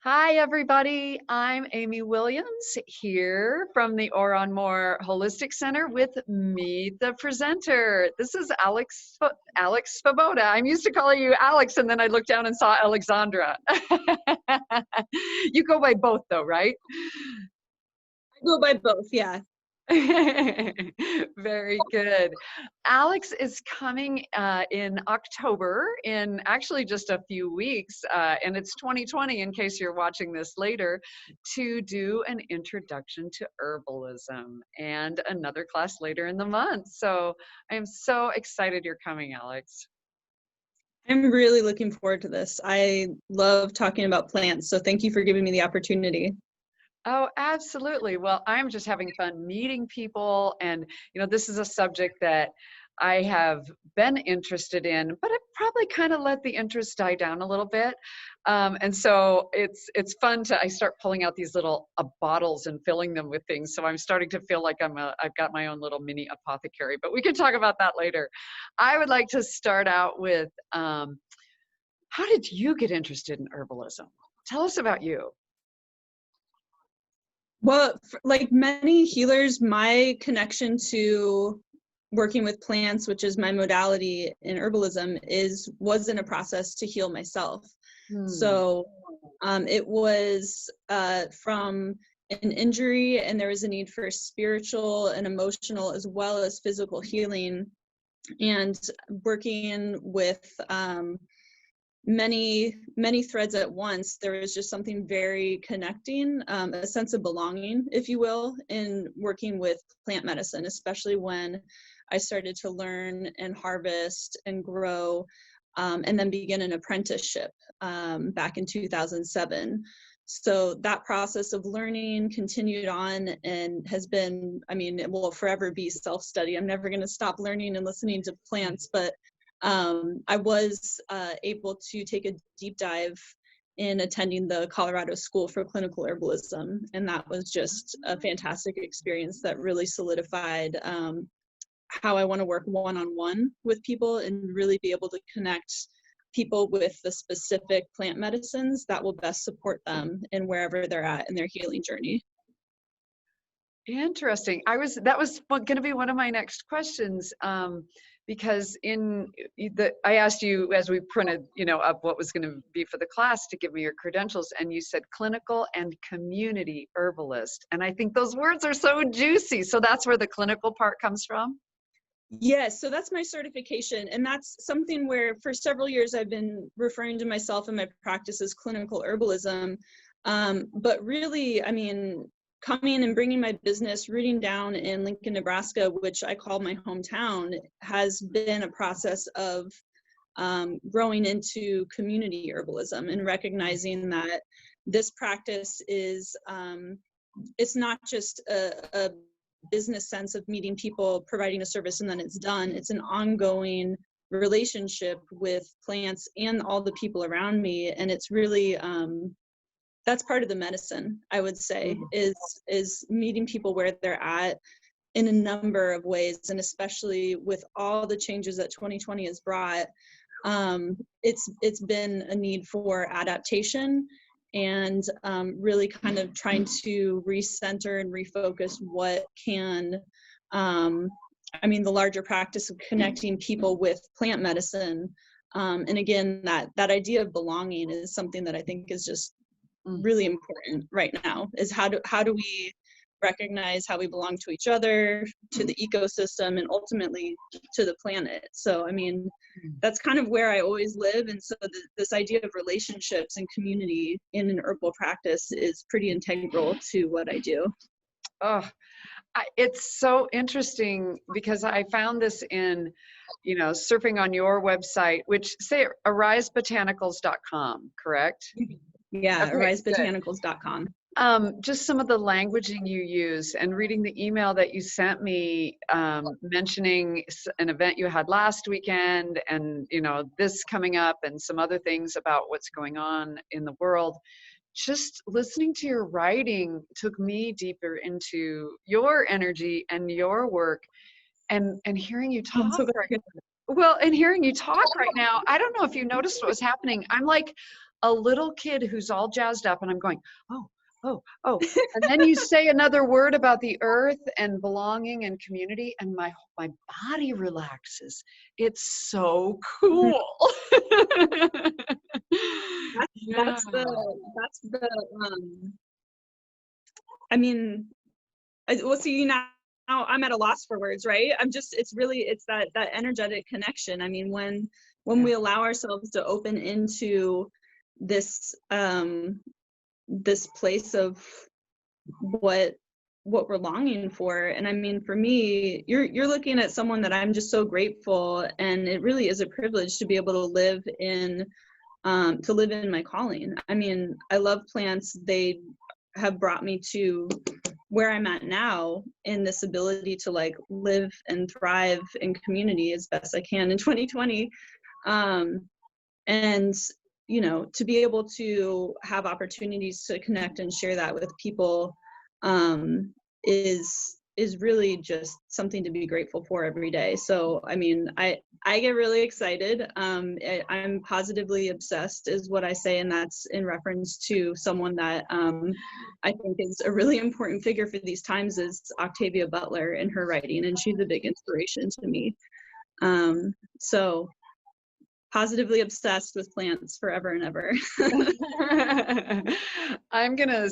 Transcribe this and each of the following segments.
Hi, everybody. I'm Amy Williams here from the Oran Mor Wholistic Center with Meet the Presenter. This is Alex Svoboda. I'm used to calling you Alex, and then I looked down and saw Alexandra. You go by both, though, right? I go by both, yeah. Very good. Alex is coming in October, in actually just a few weeks, and it's 2020 in case you're watching this later, to do an introduction to herbalism and another class later in the month. So I am so excited you're coming, Alex. I'm really looking forward to this. I love talking about plants, so thank you for giving me the opportunity. Oh, absolutely. Well, I'm just having fun meeting people. And, this is a subject that I have been interested in, but I've probably kind of let the interest die down a little bit. And so it's fun I start pulling out these little bottles and filling them with things. So I'm starting to feel like I've got my own little mini apothecary, but we can talk about that later. I would like to start out with, how did you get interested in herbalism? Tell us about you. Well, like many healers, my connection to working with plants, which is my modality in herbalism, was in a process to heal myself. So it was from an injury, and there was a need for spiritual and emotional as well as physical healing. And working with many threads at once, there was just something very connecting, a sense of belonging, if you will, in working with plant medicine, especially when I started to learn and harvest and grow, and then begin an apprenticeship back in 2007. So that process of learning continued on and has been, it will forever be self-study. I'm never going to stop learning and listening to plants, but I was able to take a deep dive in attending the Colorado School for Clinical Herbalism, and that was just a fantastic experience that really solidified how I want to work one-on-one with people and really be able to connect people with the specific plant medicines that will best support them in wherever they're at in their healing journey. Interesting. That was going to be one of my next questions, because I asked you as we printed, up what was going to be for the class to give me your credentials, and you said clinical and community herbalist, and I think those words are so juicy. So that's where the clinical part comes from. Yes, so that's my certification, and that's something where for several years I've been referring to myself in my practice as clinical herbalism, but really, coming and bringing my business, rooting down in Lincoln, Nebraska, which I call my hometown, has been a process of growing into community herbalism and recognizing that this practice is, it's not just a business sense of meeting people, providing a service, and then it's done. It's an ongoing relationship with plants and all the people around me, and it's really that's part of the medicine, I would say, is meeting people where they're at in a number of ways, and especially with all the changes that 2020 has brought, it's been a need for adaptation and really kind of trying to recenter and refocus what can, the larger practice of connecting people with plant medicine. And again, that idea of belonging is something that I think is just really important right now, is how do we recognize how we belong to each other, to the ecosystem, and ultimately to the planet. So that's kind of where I always live, and so this idea of relationships and community in an herbal practice is pretty integral to what I do. Oh, it's so interesting because I found this in, surfing on your website, which say arisebotanicals.com, correct? Yeah, Okay, arisebotanicals.com. Just some of the languaging you use, and reading the email that you sent me, mentioning an event you had last weekend, and this coming up, and some other things about what's going on in the world. Just listening to your writing took me deeper into your energy and your work, and hearing you talk right now. I don't know if you noticed what was happening. I'm like a little kid who's all jazzed up and I'm going, oh, oh, oh. And then you say another word about the earth and belonging and community, and my body relaxes. It's so Mhm. cool. That's Yeah. that's the I mean, well, see, now I'm at a loss for words, right? It's that energetic connection. I mean, when Yeah. we allow ourselves to open into this this place of what we're longing for. And I mean, for me, you're looking at someone that I'm just so grateful, and it really is a privilege to be able to live in my calling. I mean, I love plants. They have brought me to where I'm at now, in this ability to like live and thrive in community as best I can in 2020. And you know, to be able to have opportunities to connect and share that with people is really just something to be grateful for every day. So I mean, I get really excited. I'm positively obsessed is what I say, and that's in reference to someone that I think is a really important figure for these times, is Octavia Butler in her writing, and she's a big inspiration to me. So positively obsessed with plants forever and ever. I'm gonna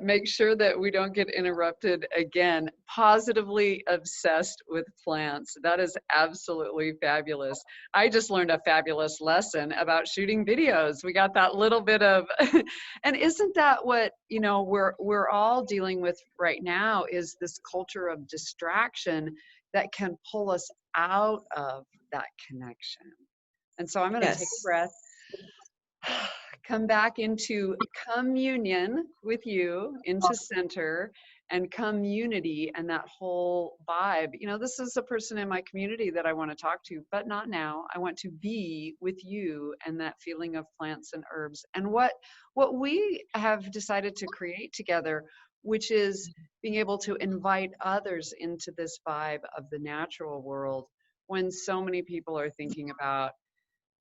make sure that we don't get interrupted again. Positively obsessed with plants. That is absolutely fabulous. I just learned a fabulous lesson about shooting videos. We got that little bit of, and isn't that what, you know, we're all dealing with right now, is this culture of distraction that can pull us out of that connection. And so I'm going to take a Yes. breath, come back into communion with you, into center, and community, and that whole vibe. You know, this is a person in my community that I want to talk to, but not now. I want to be with you and that feeling of plants and herbs, and what we have decided to create together, which is being able to invite others into this vibe of the natural world, when so many people are thinking about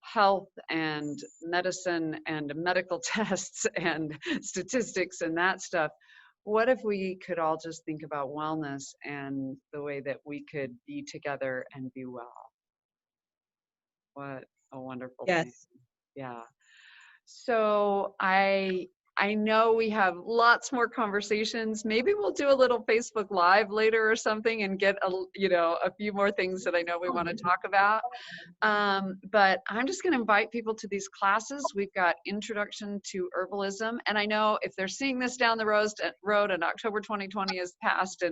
health and medicine and medical tests and statistics and that stuff. What if we could all just think about wellness and the way that we could be together and be well? What a wonderful thing. Yes. Yeah. So I know we have lots more conversations. Maybe we'll do a little Facebook Live later or something and get a few more things that I know we want to talk about. But I'm just going to invite people to these classes. We've got Introduction to Herbalism, and I know if they're seeing this down the road and October 2020 is passed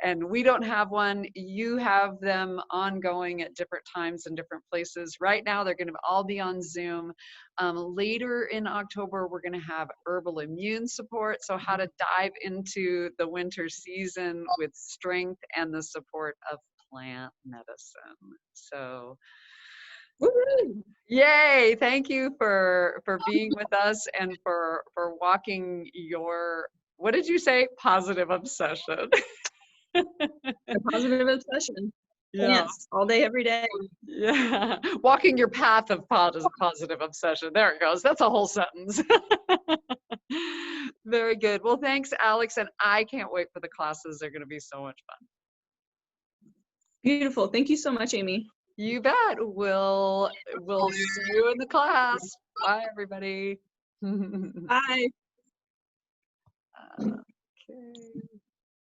and we don't have one, you have them ongoing at different times and different places. Right now, they're going to all be on Zoom. Later in October, we're going to have herbal immune support. So how to dive into the winter season with strength and the support of plant medicine. So Woo-hoo! yay, thank you for being with us and for walking your, what did you say, positive obsession. A positive obsession. Yeah. Plants all day, every day. Yeah, walking your path of positive obsession. There it goes. That's a whole sentence. Very good. Well, thanks, Alex, and I can't wait for the classes. They're going to be so much fun. Beautiful. Thank you so much, Amy. You bet. We'll see you in the class. Bye, everybody. Bye. Okay.